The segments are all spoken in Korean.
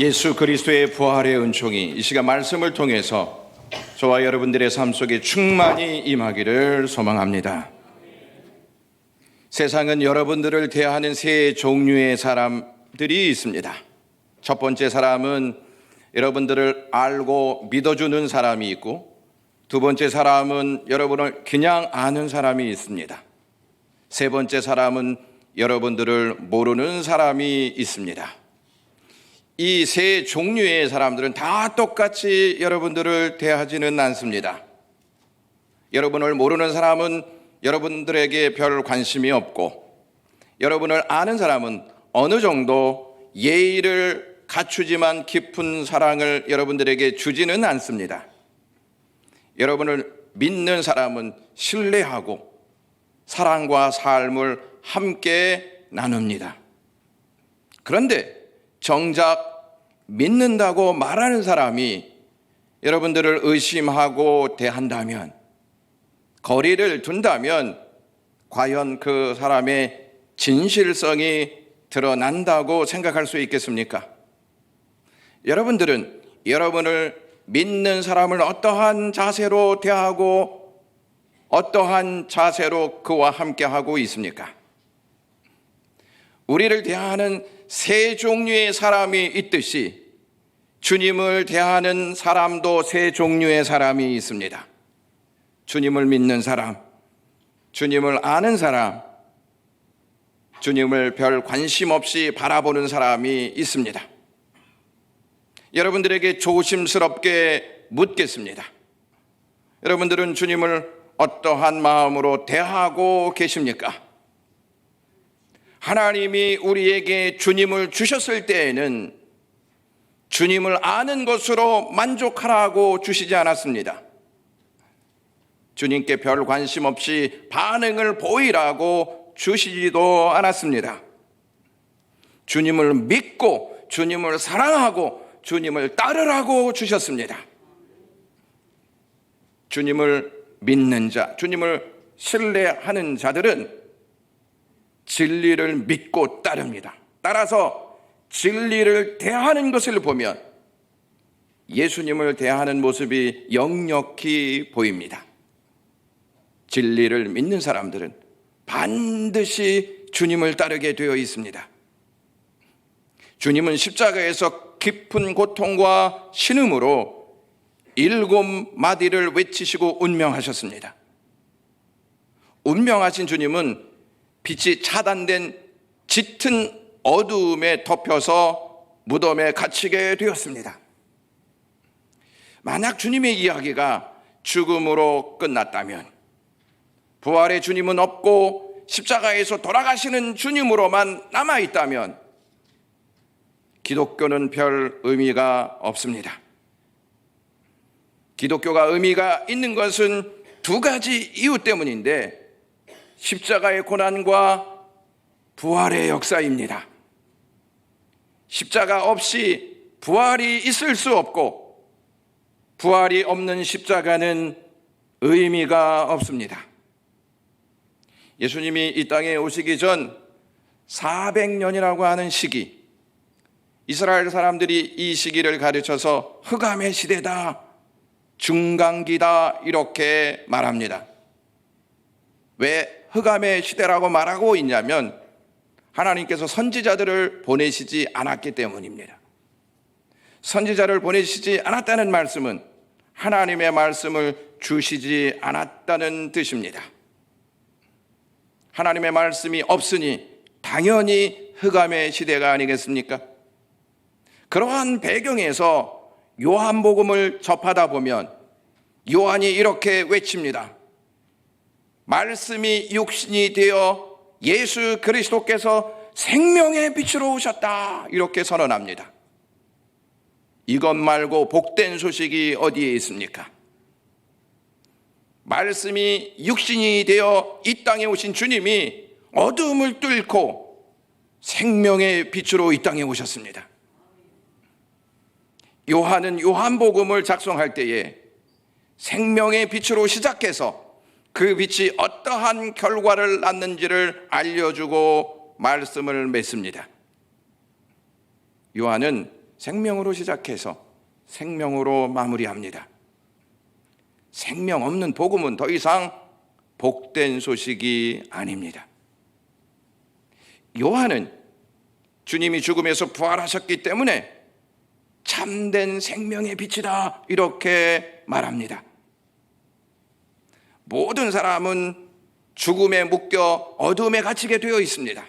예수 그리스도의 부활의 은총이 이 시간 말씀을 통해서 저와 여러분들의 삶 속에 충만히 임하기를 소망합니다. 세상은 여러분들을 대하는 세 종류의 사람들이 있습니다. 첫 번째 사람은 여러분들을 알고 믿어주는 사람이 있고, 두 번째 사람은 여러분을 그냥 아는 사람이 있습니다. 세 번째 사람은 여러분들을 모르는 사람이 있습니다. 이 세 종류의 사람들은 다 똑같이 여러분들을 대하지는 않습니다. 여러분을 모르는 사람은 여러분들에게 별 관심이 없고, 여러분을 아는 사람은 어느 정도 예의를 갖추지만 깊은 사랑을 여러분들에게 주지는 않습니다. 여러분을 믿는 사람은 신뢰하고 사랑과 삶을 함께 나눕니다. 그런데 정작 믿는다고 말하는 사람이 여러분들을 의심하고 대한다면, 거리를 둔다면 과연 그 사람의 진실성이 드러난다고 생각할 수 있겠습니까? 여러분들은 여러분을 믿는 사람을 어떠한 자세로 대하고 어떠한 자세로 그와 함께 하고 있습니까? 우리를 대하는 세 종류의 사람이 있듯이 주님을 대하는 사람도 세 종류의 사람이 있습니다. 주님을 믿는 사람, 주님을 아는 사람, 주님을 별 관심 없이 바라보는 사람이 있습니다. 여러분들에게 조심스럽게 묻겠습니다. 여러분들은 주님을 어떠한 마음으로 대하고 계십니까? 하나님이 우리에게 주님을 주셨을 때에는 주님을 아는 것으로 만족하라고 주시지 않았습니다. 주님께 별 관심 없이 반응을 보이라고 주시지도 않았습니다. 주님을 믿고 주님을 사랑하고 주님을 따르라고 주셨습니다. 주님을 믿는 자, 주님을 신뢰하는 자들은 진리를 믿고 따릅니다. 따라서 진리를 대하는 것을 보면 예수님을 대하는 모습이 역력히 보입니다. 진리를 믿는 사람들은 반드시 주님을 따르게 되어 있습니다. 주님은 십자가에서 깊은 고통과 신음으로 7마디를 외치시고 운명하셨습니다. 운명하신 주님은 빛이 차단된 짙은 어두움에 덮여서 무덤에 갇히게 되었습니다. 만약 주님의 이야기가 죽음으로 끝났다면, 부활의 주님은 없고 십자가에서 돌아가시는 주님으로만 남아있다면 기독교는 별 의미가 없습니다. 기독교가 의미가 있는 것은 두 가지 이유 때문인데, 십자가의 고난과 부활의 역사입니다. 십자가 없이 부활이 있을 수 없고, 부활이 없는 십자가는 의미가 없습니다. 예수님이 이 땅에 오시기 전 400년이라고 하는 시기, 이스라엘 사람들이 이 시기를 가르쳐서 흑암의 시대다, 중간기다 이렇게 말합니다. 왜 흑암의 시대라고 말하고 있냐면 하나님께서 선지자들을 보내시지 않았기 때문입니다. 선지자를 보내시지 않았다는 말씀은 하나님의 말씀을 주시지 않았다는 뜻입니다. 하나님의 말씀이 없으니 당연히 흑암의 시대가 아니겠습니까? 그러한 배경에서 요한복음을 접하다 보면 요한이 이렇게 외칩니다. 말씀이 육신이 되어 예수 그리스도께서 생명의 빛으로 오셨다, 이렇게 선언합니다. 이것 말고 복된 소식이 어디에 있습니까? 말씀이 육신이 되어 이 땅에 오신 주님이 어둠을 뚫고 생명의 빛으로 이 땅에 오셨습니다. 요한은 요한복음을 작성할 때에 생명의 빛으로 시작해서 그 빛이 어떠한 결과를 낳는지를 알려주고 말씀을 맺습니다. 요한은 생명으로 시작해서 생명으로 마무리합니다. 생명 없는 복음은 더 이상 복된 소식이 아닙니다. 요한은 주님이 죽음에서 부활하셨기 때문에 참된 생명의 빛이다 이렇게 말합니다. 모든 사람은 죽음에 묶여 어둠에 갇히게 되어 있습니다.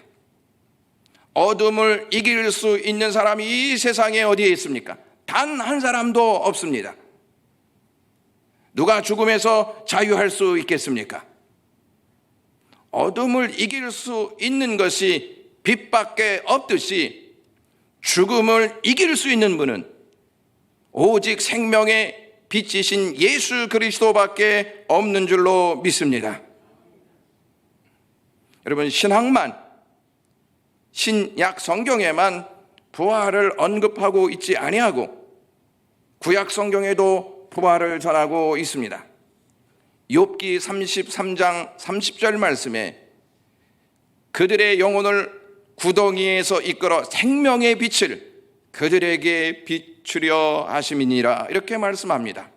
어둠을 이길 수 있는 사람이 이 세상에 어디에 있습니까? 단 한 사람도 없습니다. 누가 죽음에서 자유할 수 있겠습니까? 어둠을 이길 수 있는 것이 빛밖에 없듯이 죽음을 이길 수 있는 분은 오직 생명의 빛이신 예수 그리스도밖에 없는 줄로 믿습니다. 여러분, 신학만, 신약 성경에만 부활을 언급하고 있지 아니하고 구약 성경에도 부활을 전하고 있습니다. 욥기 33장 30절 말씀에 그들의 영혼을 구덩이에서 이끌어 생명의 빛을 그들에게 비추려 하심이니라 이렇게 말씀합니다.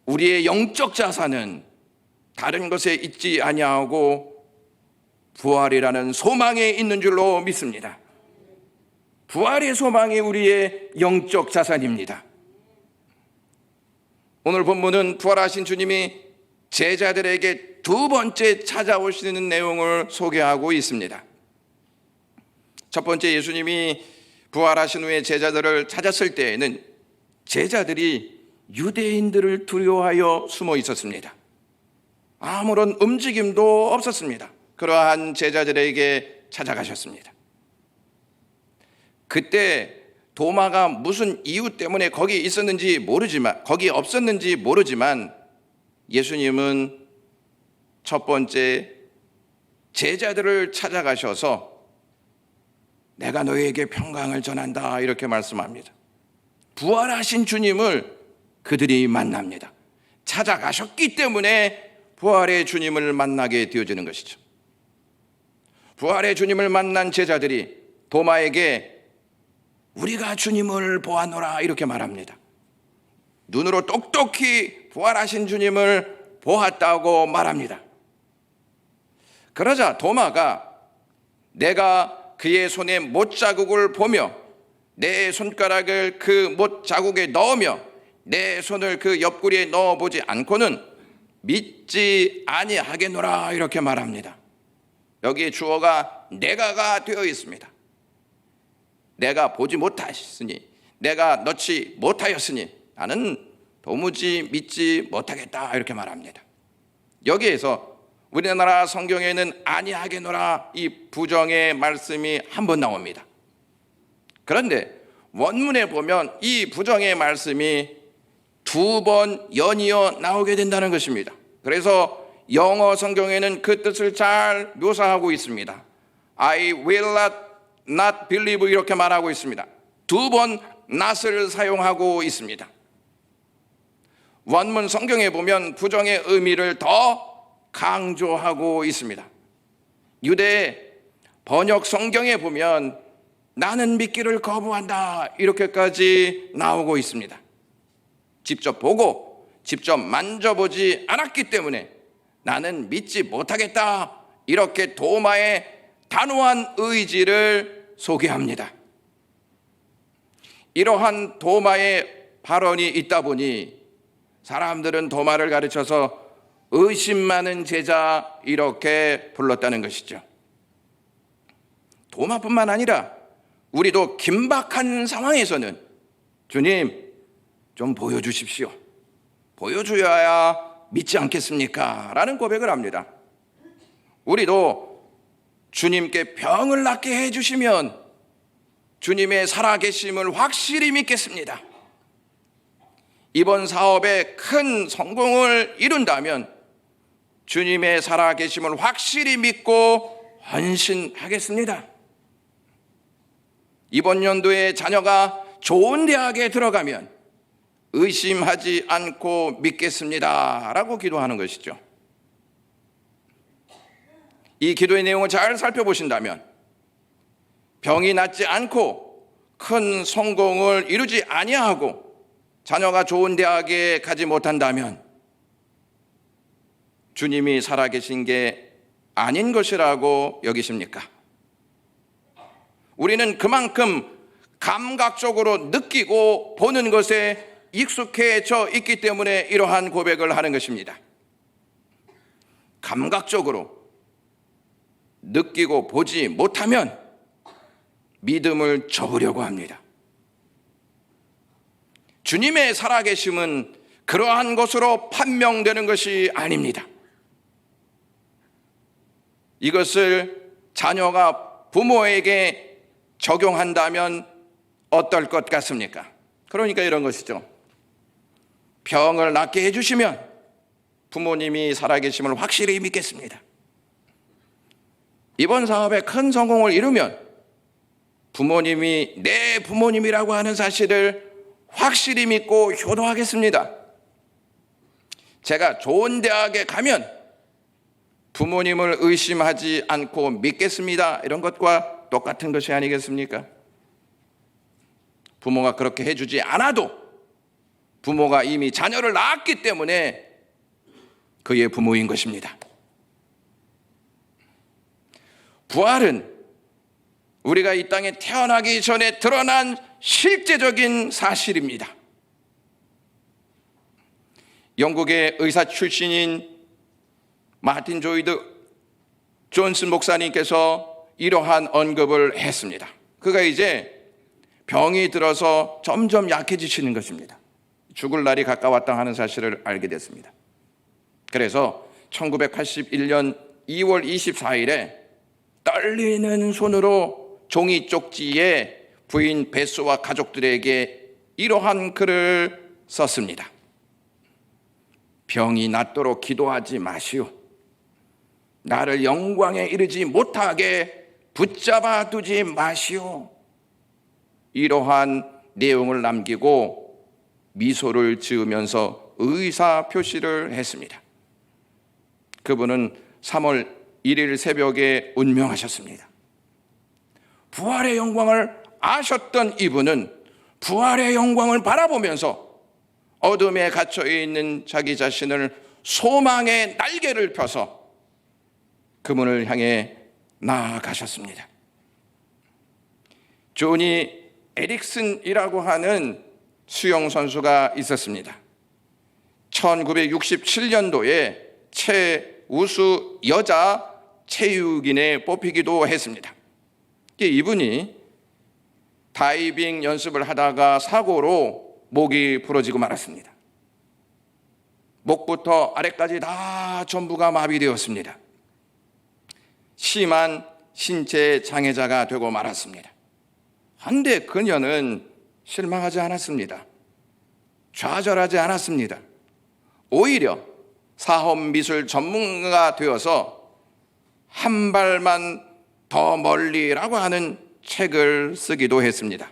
우리의 영적 자산은 다른 것에 있지 아니하고 부활이라는 소망에 있는 줄로 믿습니다. 부활의 소망이 우리의 영적 자산입니다. 오늘 본문은 부활하신 주님이 제자들에게 두 번째 찾아오시는 내용을 소개하고 있습니다. 첫 번째, 예수님이 부활하신 후에 제자들을 찾았을 때에는 제자들이 유대인들을 두려워하여 숨어 있었습니다. 아무런 움직임도 없었습니다. 그러한 제자들에게 찾아가셨습니다. 그때 도마가 무슨 이유 때문에 거기 없었는지 모르지만 예수님은 첫 번째 제자들을 찾아가셔서 내가 너희에게 평강을 전한다 이렇게 말씀합니다. 부활하신 주님을 그들이 만납니다. 찾아가셨기 때문에 부활의 주님을 만나게 되어지는 것이죠. 부활의 주님을 만난 제자들이 도마에게 우리가 주님을 보았노라 이렇게 말합니다. 눈으로 똑똑히 부활하신 주님을 보았다고 말합니다. 그러자 도마가 내가 그의 손에 못자국을 보며 내 손가락을 그 못자국에 넣으며 내 손을 그 옆구리에 넣어보지 않고는 믿지 아니하겠노라 이렇게 말합니다. 여기에 주어가 내가가 되어 있습니다. 내가 보지 못하였으니, 내가 넣지 못하였으니 나는 도무지 믿지 못하겠다 이렇게 말합니다. 여기에서 우리나라 성경에는 아니하겠노라 이 부정의 말씀이 한 번 나옵니다. 그런데 원문에 보면 이 부정의 말씀이 두 번 연이어 나오게 된다는 것입니다. 그래서 영어 성경에는 그 뜻을 잘 묘사하고 있습니다. I will not believe 이렇게 말하고 있습니다. 두 번 not을 사용하고 있습니다. 원문 성경에 보면 부정의 의미를 더 강조하고 있습니다. 유대 번역 성경에 보면 나는 믿기를 거부한다 이렇게까지 나오고 있습니다. 직접 보고 직접 만져보지 않았기 때문에 나는 믿지 못하겠다 이렇게 도마의 단호한 의지를 소개합니다. 이러한 도마의 발언이 있다 보니 사람들은 도마를 가르쳐서 의심 많은 제자 이렇게 불렀다는 것이죠. 도마뿐만 아니라 우리도 긴박한 상황에서는 주님 좀 보여주십시오. 보여줘야 믿지 않겠습니까? 라는 고백을 합니다. 우리도 주님께 병을 낫게 해주시면 주님의 살아계심을 확실히 믿겠습니다. 이번 사업에 큰 성공을 이룬다면 주님의 살아계심을 확실히 믿고 헌신하겠습니다. 이번 연도에 자녀가 좋은 대학에 들어가면 의심하지 않고 믿겠습니다 라고 기도하는 것이죠. 이 기도의 내용을 잘 살펴보신다면 병이 낫지 않고 큰 성공을 이루지 아니하고 자녀가 좋은 대학에 가지 못한다면 주님이 살아계신 게 아닌 것이라고 여기십니까? 우리는 그만큼 감각적으로 느끼고 보는 것에 익숙해져 있기 때문에 이러한 고백을 하는 것입니다. 감각적으로 느끼고 보지 못하면 믿음을 접으려고 합니다. 주님의 살아계심은 그러한 것으로 판명되는 것이 아닙니다. 이것을 자녀가 부모에게 적용한다면 어떨 것 같습니까? 그러니까 이런 것이죠. 병을 낫게 해주시면 부모님이 살아계심을 확실히 믿겠습니다. 이번 사업에 큰 성공을 이루면 부모님이 내 부모님이라고 하는 사실을 확실히 믿고 효도하겠습니다. 제가 좋은 대학에 가면 부모님을 의심하지 않고 믿겠습니다. 이런 것과 똑같은 것이 아니겠습니까? 부모가 그렇게 해주지 않아도 부모가 이미 자녀를 낳았기 때문에 그의 부모인 것입니다. 부활은 우리가 이 땅에 태어나기 전에 드러난 실제적인 사실입니다. 영국의 의사 출신인 마틴 조이드 존슨 목사님께서 이러한 언급을 했습니다. 그가 이제 병이 들어서 점점 약해지시는 것입니다. 죽을 날이 가까웠다 하는 사실을 알게 됐습니다. 그래서 1981년 2월 24일에 떨리는 손으로 종이 쪽지에 부인 베스와 가족들에게 이러한 글을 썼습니다. 병이 낫도록 기도하지 마시오. 나를 영광에 이르지 못하게 붙잡아 두지 마시오. 이러한 내용을 남기고 미소를 지으면서 의사 표시를 했습니다. 그분은 3월 1일 새벽에 운명하셨습니다. 부활의 영광을 아셨던 이분은 부활의 영광을 바라보면서 어둠에 갇혀 있는 자기 자신을 소망의 날개를 펴서 그분을 향해 나아가셨습니다. 조니 에릭슨이라고 하는 수영 선수가 있었습니다. 1967년도에 최우수 여자 체육인에 뽑히기도 했습니다. 이분이 다이빙 연습을 하다가 사고로 목이 부러지고 말았습니다. 목부터 아래까지 다 전부가 마비되었습니다. 심한 신체 장애자가 되고 말았습니다. 한데 그녀는 실망하지 않았습니다. 좌절하지 않았습니다. 오히려 사업미술 전문가가 되어서 한 발만 더 멀리라고 하는 책을 쓰기도 했습니다.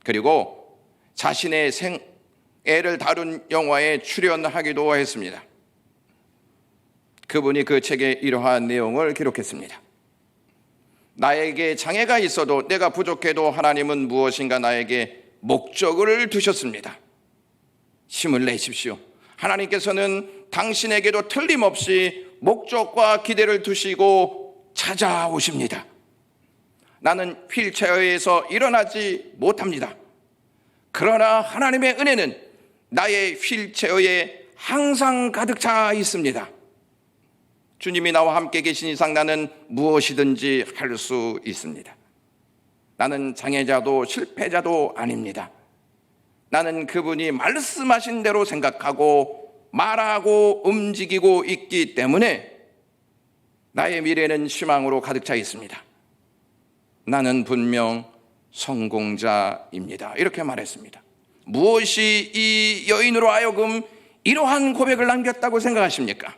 그리고 자신의 생애를 다룬 영화에 출연하기도 했습니다. 그분이 그 책에 이러한 내용을 기록했습니다. 나에게 장애가 있어도 내가 부족해도 하나님은 무엇인가 나에게 목적을 두셨습니다. 힘을 내십시오. 하나님께서는 당신에게도 틀림없이 목적과 기대를 두시고 찾아오십니다. 나는 휠체어에서 일어나지 못합니다. 그러나 하나님의 은혜는 나의 휠체어에 항상 가득 차 있습니다. 주님이 나와 함께 계신 이상 나는 무엇이든지 할 수 있습니다. 나는 장애자도 실패자도 아닙니다. 나는 그분이 말씀하신 대로 생각하고 말하고 움직이고 있기 때문에 나의 미래는 희망으로 가득 차 있습니다. 나는 분명 성공자입니다. 이렇게 말했습니다. 무엇이 이 여인으로 하여금 이러한 고백을 남겼다고 생각하십니까?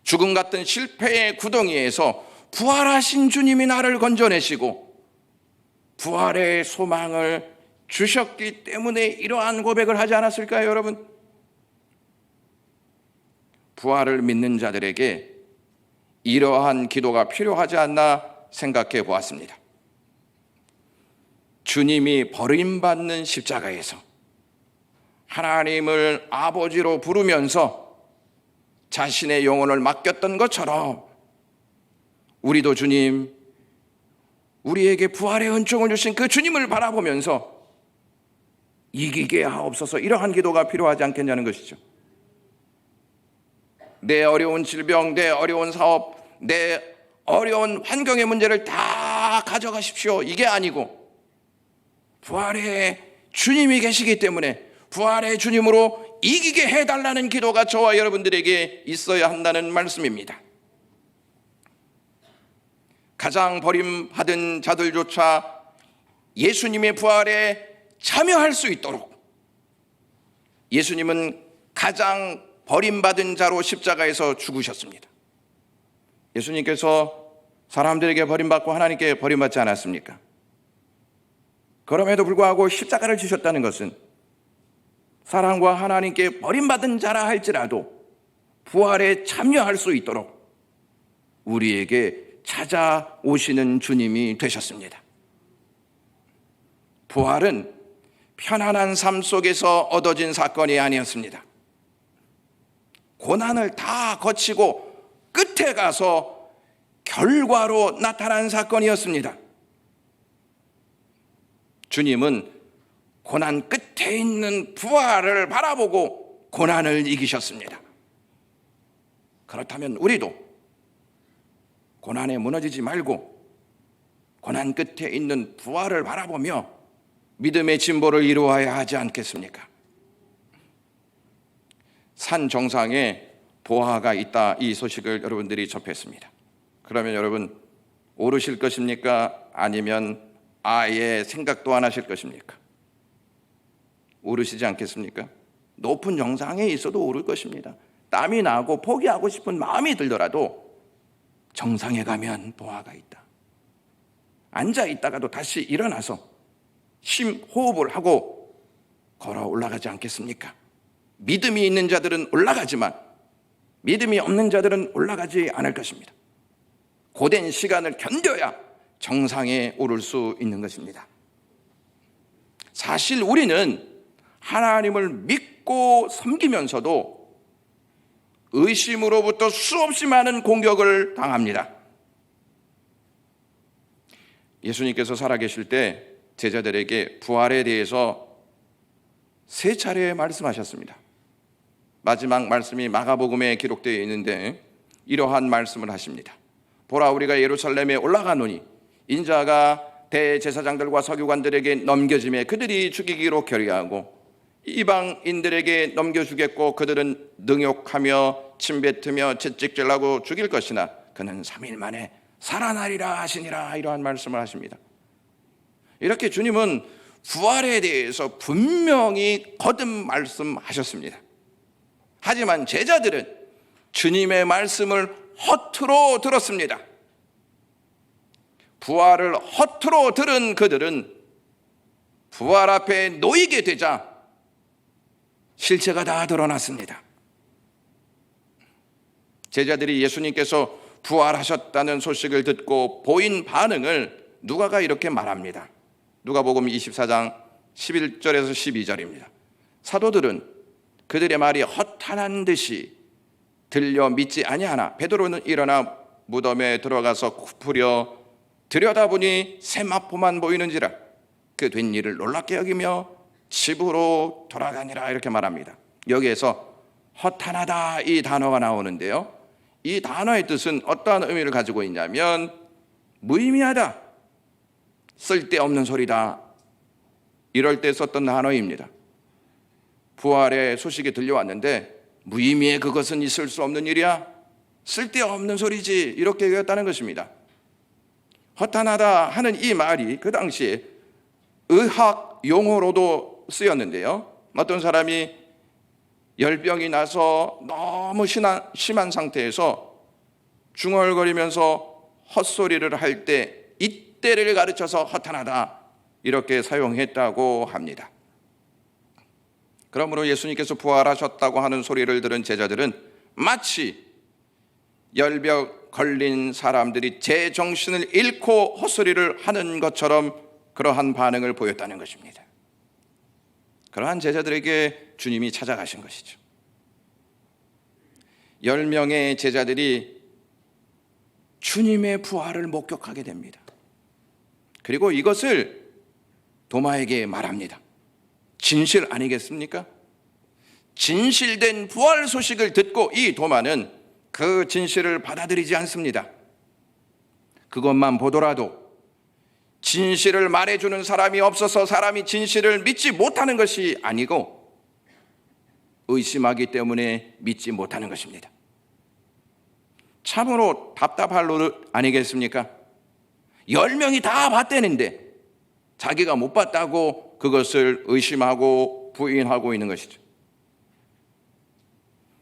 죽음 같은 실패의 구덩이에서 부활하신 주님이 나를 건져내시고 부활의 소망을 주셨기 때문에 이러한 고백을 하지 않았을까요, 여러분? 부활을 믿는 자들에게 이러한 기도가 필요하지 않나 생각해 보았습니다. 주님이 버림받는 십자가에서 하나님을 아버지로 부르면서 자신의 영혼을 맡겼던 것처럼 우리도 주님, 우리에게 부활의 은총을 주신 그 주님을 바라보면서 이기게 하옵소서, 이러한 기도가 필요하지 않겠냐는 것이죠. 내 어려운 질병, 내 어려운 사업, 내 어려운 환경의 문제를 다 가져가십시오, 이게 아니고 부활의 주님이 계시기 때문에 부활의 주님으로 이기게 해달라는 기도가 저와 여러분들에게 있어야 한다는 말씀입니다. 가장 버림받은 자들조차 예수님의 부활에 참여할 수 있도록 예수님은 가장 버림받은 자로 십자가에서 죽으셨습니다. 예수님께서 사람들에게 버림받고 하나님께 버림받지 않았습니까? 그럼에도 불구하고 십자가를 지셨다는 것은 사람과 하나님께 버림받은 자라 할지라도 부활에 참여할 수 있도록 우리에게 찾아오시는 주님이 되셨습니다. 부활은 편안한 삶 속에서 얻어진 사건이 아니었습니다. 고난을 다 거치고 끝에 가서 결과로 나타난 사건이었습니다. 주님은 고난 끝에 있는 부활을 바라보고 고난을 이기셨습니다. 그렇다면 우리도 고난에 무너지지 말고 고난 끝에 있는 부활을 바라보며 믿음의 진보를 이루어야 하지 않겠습니까? 산 정상에 보화가 있다, 이 소식을 여러분들이 접했습니다. 그러면 여러분 오르실 것입니까? 아니면 아예 생각도 안 하실 것입니까? 오르시지 않겠습니까? 높은 정상에 있어도 오를 것입니다. 땀이 나고 포기하고 싶은 마음이 들더라도 정상에 가면 보화가 있다. 앉아 있다가도 다시 일어나서 심호흡을 하고 걸어 올라가지 않겠습니까? 믿음이 있는 자들은 올라가지만 믿음이 없는 자들은 올라가지 않을 것입니다. 고된 시간을 견뎌야 정상에 오를 수 있는 것입니다. 사실 우리는 하나님을 믿고 섬기면서도 의심으로부터 수없이 많은 공격을 당합니다. 예수님께서 살아계실 때 제자들에게 부활에 대해서 3차례 말씀하셨습니다. 마지막 말씀이 마가복음에 기록되어 있는데 이러한 말씀을 하십니다. 보라, 우리가 예루살렘에 올라가노니 인자가 대제사장들과 서기관들에게 넘겨짐에 그들이 죽이기로 결의하고 이방인들에게 넘겨주겠고 그들은 능욕하며 침뱉으며 채찍질하고 죽일 것이나 그는 3일 만에 살아나리라 하시니라, 이러한 말씀을 하십니다. 이렇게 주님은 부활에 대해서 분명히 거듭 말씀하셨습니다. 하지만 제자들은 주님의 말씀을 허투루 들었습니다. 부활을 허투루 들은 그들은 부활 앞에 놓이게 되자 실체가 다 드러났습니다. 제자들이 예수님께서 부활하셨다는 소식을 듣고 보인 반응을 누가가 이렇게 말합니다. 누가복음 24장 11절에서 12절입니다. 사도들은 그들의 말이 허탄한 듯이 들려 믿지 아니하나 베드로는 일어나 무덤에 들어가서 굽으려 들여다보니 세마포만 보이는지라 그 된 일을 놀랍게 여기며 집으로 돌아가니라, 이렇게 말합니다. 여기에서 허탄하다, 이 단어가 나오는데요, 이 단어의 뜻은 어떠한 의미를 가지고 있냐면 무의미하다, 쓸데없는 소리다, 이럴 때 썼던 단어입니다. 부활의 소식이 들려왔는데 무의미해, 그것은 있을 수 없는 일이야, 쓸데없는 소리지, 이렇게 얘기했다는 것입니다. 허탄하다 하는 이 말이 그 당시에 의학 용어로도 쓰였는데요, 어떤 사람이 열병이 나서 너무 심한 상태에서 중얼거리면서 헛소리를 할 때 이때를 가르쳐서 허탄하다, 이렇게 사용했다고 합니다. 그러므로 예수님께서 부활하셨다고 하는 소리를 들은 제자들은 마치 열병 걸린 사람들이 제정신을 잃고 헛소리를 하는 것처럼 그러한 반응을 보였다는 것입니다. 그러한 제자들에게 주님이 찾아가신 것이죠. 10명의 제자들이 주님의 부활을 목격하게 됩니다. 그리고 이것을 도마에게 말합니다. 진실 아니겠습니까? 진실된 부활 소식을 듣고 이 도마는 그 진실을 받아들이지 않습니다. 그것만 보더라도 진실을 말해주는 사람이 없어서 사람이 진실을 믿지 못하는 것이 아니고 의심하기 때문에 믿지 못하는 것입니다. 참으로 답답할 노릇 아니겠습니까? 10명이 다 봤다는데 자기가 못 봤다고 그것을 의심하고 부인하고 있는 것이죠.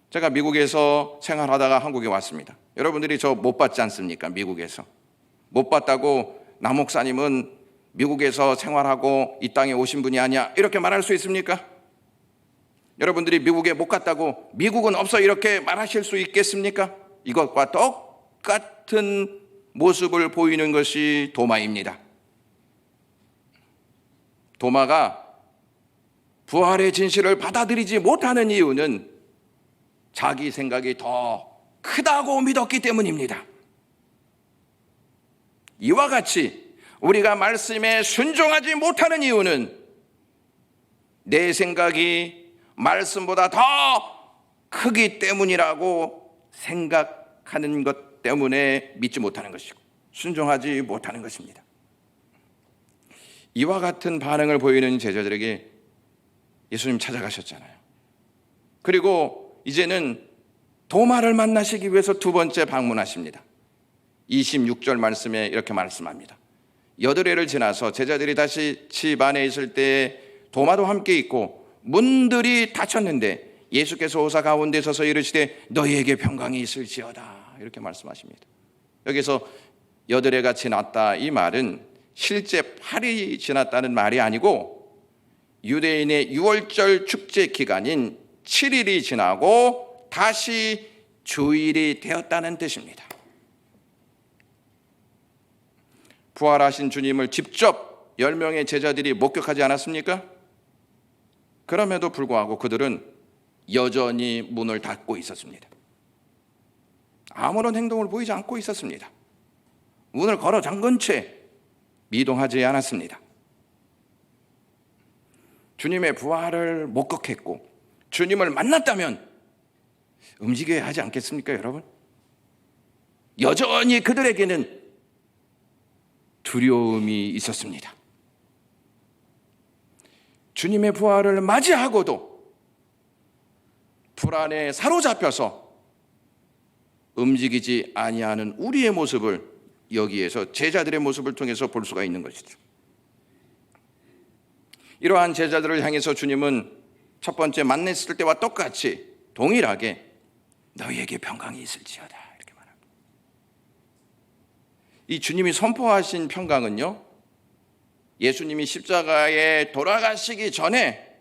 제가 미국에서 생활하다가 한국에 왔습니다. 여러분들이 저 못 봤지 않습니까? 미국에서 못 봤다고 나 목사님은 미국에서 생활하고 이 땅에 오신 분이 아니야 이렇게 말할 수 있습니까? 여러분들이 미국에 못 갔다고 미국은 없어 이렇게 말하실 수 있겠습니까? 이것과 똑같은 모습을 보이는 것이 도마입니다. 도마가 부활의 진실을 받아들이지 못하는 이유는 자기 생각이 더 크다고 믿었기 때문입니다. 이와 같이 우리가 말씀에 순종하지 못하는 이유는 내 생각이 말씀보다 더 크기 때문이라고 생각하는 것 때문에 믿지 못하는 것이고 순종하지 못하는 것입니다. 이와 같은 반응을 보이는 제자들에게 예수님 찾아가셨잖아요. 그리고 이제는 도마를 만나시기 위해서 두 번째 방문하십니다. 26절 말씀에 이렇게 말씀합니다. 여드레를 지나서 제자들이 다시 집 안에 있을 때 도마도 함께 있고 문들이 닫혔는데 예수께서 오사 가운데 서서 이르시되 너희에게 평강이 있을지어다 이렇게 말씀하십니다. 여기서 여드레가 지났다 이 말은 실제 8일이 지났다는 말이 아니고 유대인의 6월절 축제 기간인 7일이 지나고 다시 주일이 되었다는 뜻입니다. 부활하신 주님을 직접 10명의 제자들이 목격하지 않았습니까? 그럼에도 불구하고 그들은 여전히 문을 닫고 있었습니다. 아무런 행동을 보이지 않고 있었습니다. 문을 걸어 잠근 채 미동하지 않았습니다. 주님의 부활을 목격했고 주님을 만났다면 움직여야 하지 않겠습니까, 여러분? 여전히 그들에게는 두려움이 있었습니다. 주님의 부활을 맞이하고도 불안에 사로잡혀서 움직이지 아니하는 우리의 모습을 여기에서 제자들의 모습을 통해서 볼 수가 있는 것이죠. 이러한 제자들을 향해서 주님은 첫 번째 만났을 때와 똑같이 동일하게 너희에게 평강이 있을지어다 이렇게 말합니다. 이 주님이 선포하신 평강은요, 예수님이 십자가에 돌아가시기 전에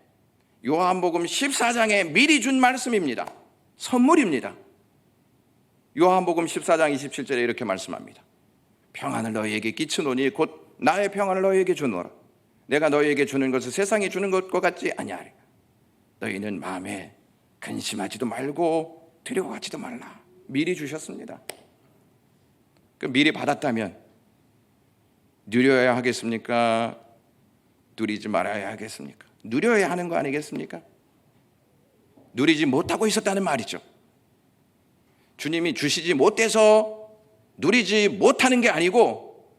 요한복음 14장에 미리 준 말씀입니다. 선물입니다. 요한복음 14장 27절에 이렇게 말씀합니다. 평안을 너희에게 끼치노니 곧 나의 평안을 너희에게 주노라. 내가 너희에게 주는 것을 세상이 주는 것과 같지 아니하리라. 너희는 마음에 근심하지도 말고 두려워하지도 말라. 미리 주셨습니다. 그 미리 받았다면 누려야 하겠습니까? 누리지 말아야 하겠습니까? 누려야 하는 거 아니겠습니까? 누리지 못하고 있었다는 말이죠. 주님이 주시지 못해서 누리지 못하는 게 아니고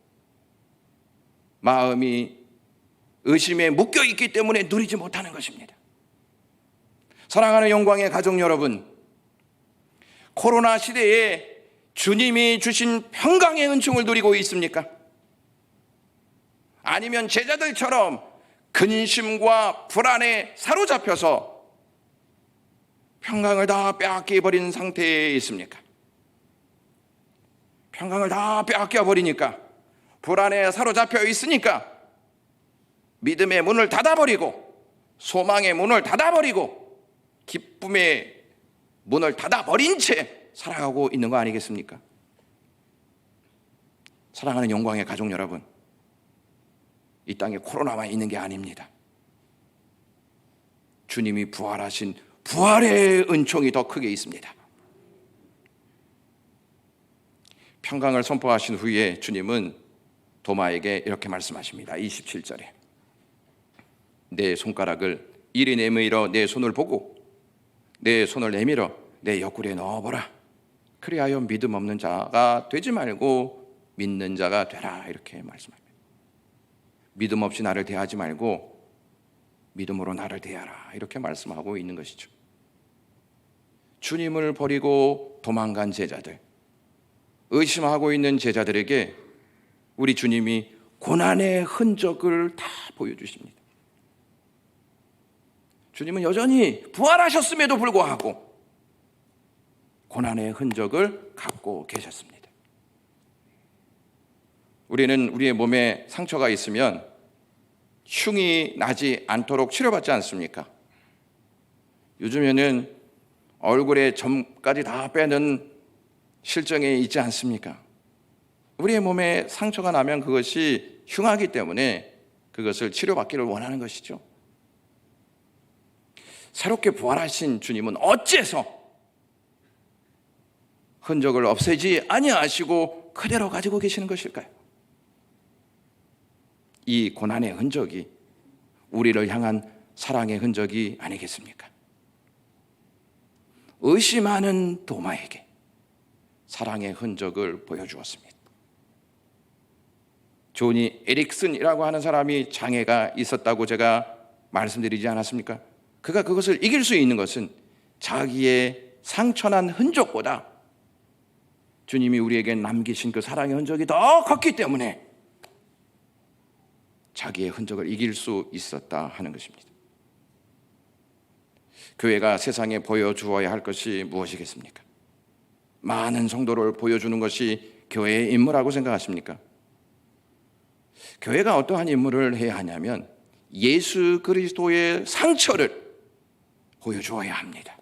마음이 의심에 묶여있기 때문에 누리지 못하는 것입니다. 사랑하는 영광의 가족 여러분, 코로나 시대에 주님이 주신 평강의 은총을 누리고 있습니까? 아니면 제자들처럼 근심과 불안에 사로잡혀서 평강을 다 빼앗겨 버린 상태에 있습니까? 평강을 다 빼앗겨 버리니까 불안에 사로잡혀 있으니까 믿음의 문을 닫아버리고 소망의 문을 닫아버리고 기쁨의 문을 닫아버린 채 살아가고 있는 거 아니겠습니까? 사랑하는 영광의 가족 여러분, 이 땅에 코로나만 있는 게 아닙니다. 주님이 부활하신 부활의 은총이 더 크게 있습니다. 평강을 선포하신 후에 주님은 도마에게 이렇게 말씀하십니다. 27절에 내 손가락을 이리 내밀어 내 손을 보고 내 손을 내밀어 내 옆구리에 넣어보라. 그리하여 믿음 없는 자가 되지 말고 믿는 자가 되라. 이렇게 말씀합니다. 믿음 없이 나를 대하지 말고 믿음으로 나를 대하라. 이렇게 말씀하고 있는 것이죠. 주님을 버리고 도망간 제자들, 의심하고 있는 제자들에게 우리 주님이 고난의 흔적을 다 보여주십니다. 주님은 여전히 부활하셨음에도 불구하고 고난의 흔적을 갖고 계셨습니다. 우리는 우리의 몸에 상처가 있으면 흉이 나지 않도록 치료받지 않습니까? 요즘에는 얼굴에 점까지 다 빼는 실정에 있지 않습니까? 우리의 몸에 상처가 나면 그것이 흉하기 때문에 그것을 치료받기를 원하는 것이죠. 새롭게 부활하신 주님은 어째서 흔적을 없애지 아니하시고 그대로 가지고 계시는 것일까요? 이 고난의 흔적이 우리를 향한 사랑의 흔적이 아니겠습니까? 의심하는 도마에게 사랑의 흔적을 보여주었습니다. 조니 에릭슨이라고 하는 사람이 장애가 있었다고 제가 말씀드리지 않았습니까? 그가 그것을 이길 수 있는 것은 자기의 상처난 흔적보다 주님이 우리에게 남기신 그 사랑의 흔적이 더 컸기 때문에 자기의 흔적을 이길 수 있었다 하는 것입니다. 교회가 세상에 보여주어야 할 것이 무엇이겠습니까? 많은 성도를 보여주는 것이 교회의 임무라고 생각하십니까? 교회가 어떠한 임무를 해야 하냐면 예수 그리스도의 상처를 보여주어야 합니다.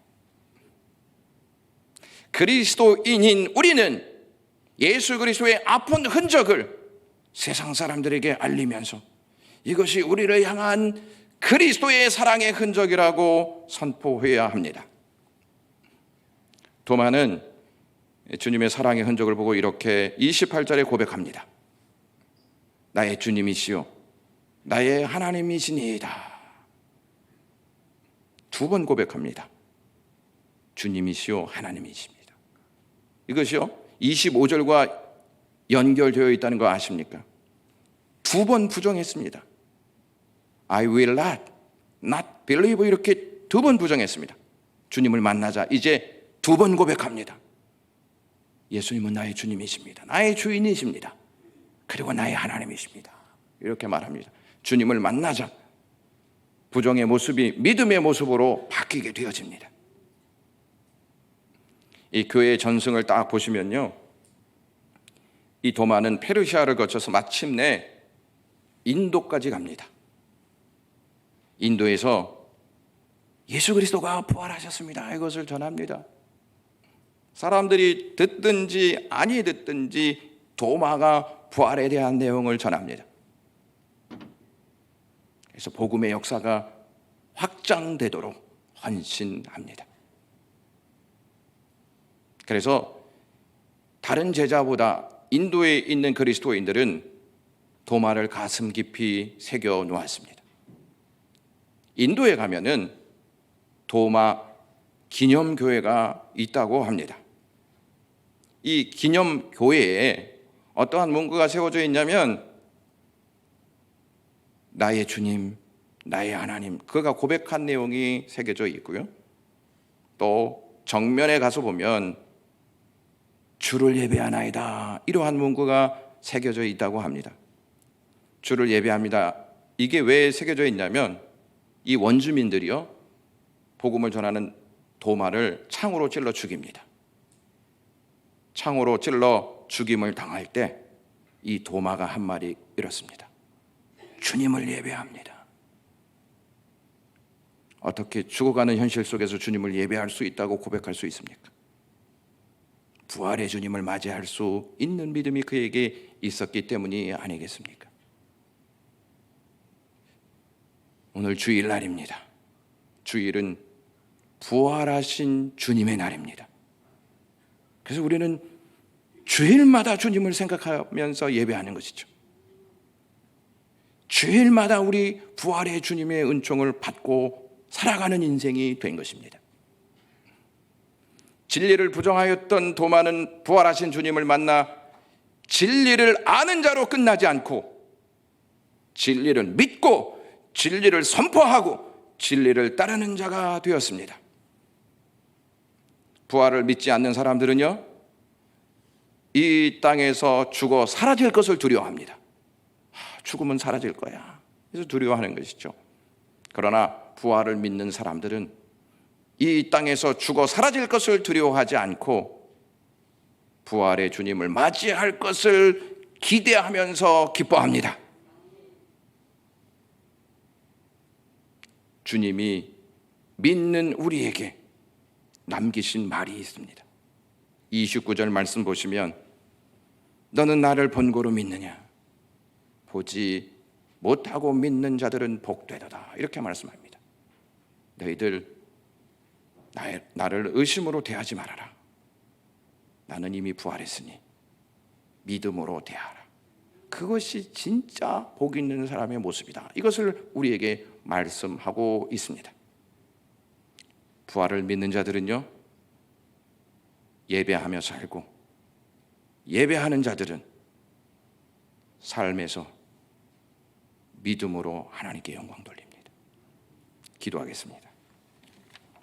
그리스도인인 우리는 예수 그리스도의 아픈 흔적을 세상 사람들에게 알리면서 이것이 우리를 향한 그리스도의 사랑의 흔적이라고 선포해야 합니다. 도마는 주님의 사랑의 흔적을 보고 이렇게 28절에 고백합니다. 나의 주님이시요 나의 하나님이시니이다. 두 번 고백합니다. 주님이시요 하나님이십니다. 이것이요 25절과 연결되어 있다는 거 아십니까? 두 번 부정했습니다. I will not believe 이렇게 두 번 부정했습니다. 주님을 만나자 이제 두 번 고백합니다. 예수님은 나의 주님이십니다. 나의 주인이십니다. 그리고 나의 하나님이십니다. 이렇게 말합니다. 주님을 만나자 부정의 모습이 믿음의 모습으로 바뀌게 되어집니다. 이 교회의 전승을 딱 보시면요, 이 도마는 페르시아를 거쳐서 마침내 인도까지 갑니다. 인도에서 예수 그리스도가 부활하셨습니다. 이것을 전합니다. 사람들이 듣든지 아니 듣든지 도마가 부활에 대한 내용을 전합니다. 그래서 복음의 역사가 확장되도록 헌신합니다. 그래서 다른 제자보다 인도에 있는 그리스도인들은 도마를 가슴 깊이 새겨 놓았습니다. 인도에 가면은 도마 기념교회가 있다고 합니다. 이 기념교회에 어떠한 문구가 세워져 있냐면 나의 주님, 나의 하나님, 그가 고백한 내용이 새겨져 있고요. 또 정면에 가서 보면 주를 예배하나이다, 이러한 문구가 새겨져 있다고 합니다. 주를 예배합니다. 이게 왜 새겨져 있냐면 이 원주민들이요, 복음을 전하는 도마를 창으로 찔러 죽입니다. 창으로 찔러 죽임을 당할 때 이 도마가 한 말이 이렇습니다. 주님을 예배합니다. 어떻게 죽어가는 현실 속에서 주님을 예배할 수 있다고 고백할 수 있습니까? 부활의 주님을 맞이할 수 있는 믿음이 그에게 있었기 때문이 아니겠습니까? 오늘 주일날입니다. 주일은 부활하신 주님의 날입니다. 그래서 우리는 주일마다 주님을 생각하면서 예배하는 것이죠. 주일마다 우리 부활의 주님의 은총을 받고 살아가는 인생이 된 것입니다. 진리를 부정하였던 도마는 부활하신 주님을 만나 진리를 아는 자로 끝나지 않고 진리를 믿고 진리를 선포하고 진리를 따르는 자가 되었습니다. 부활을 믿지 않는 사람들은요, 이 땅에서 죽어 사라질 것을 두려워합니다. 죽으면 사라질 거야. 그래서 두려워하는 것이죠. 그러나 부활을 믿는 사람들은 이 땅에서 죽어 사라질 것을 두려워하지 않고 부활의 주님을 맞이할 것을 기대하면서 기뻐합니다. 주님이 믿는 우리에게 남기신 말이 있습니다. 29절 말씀 보시면 너는 나를 본고로 믿느냐? 보지 못하고 믿는 자들은 복되도다. 이렇게 말씀합니다. 너희들 나를 의심으로 대하지 말아라. 나는 이미 부활했으니 믿음으로 대하라. 그것이 진짜 복 있는 사람의 모습이다. 이것을 우리에게 말씀하고 있습니다. 부활을 믿는 자들은요, 예배하며 살고 예배하는 자들은 삶에서 믿음으로 하나님께 영광 돌립니다. 기도하겠습니다.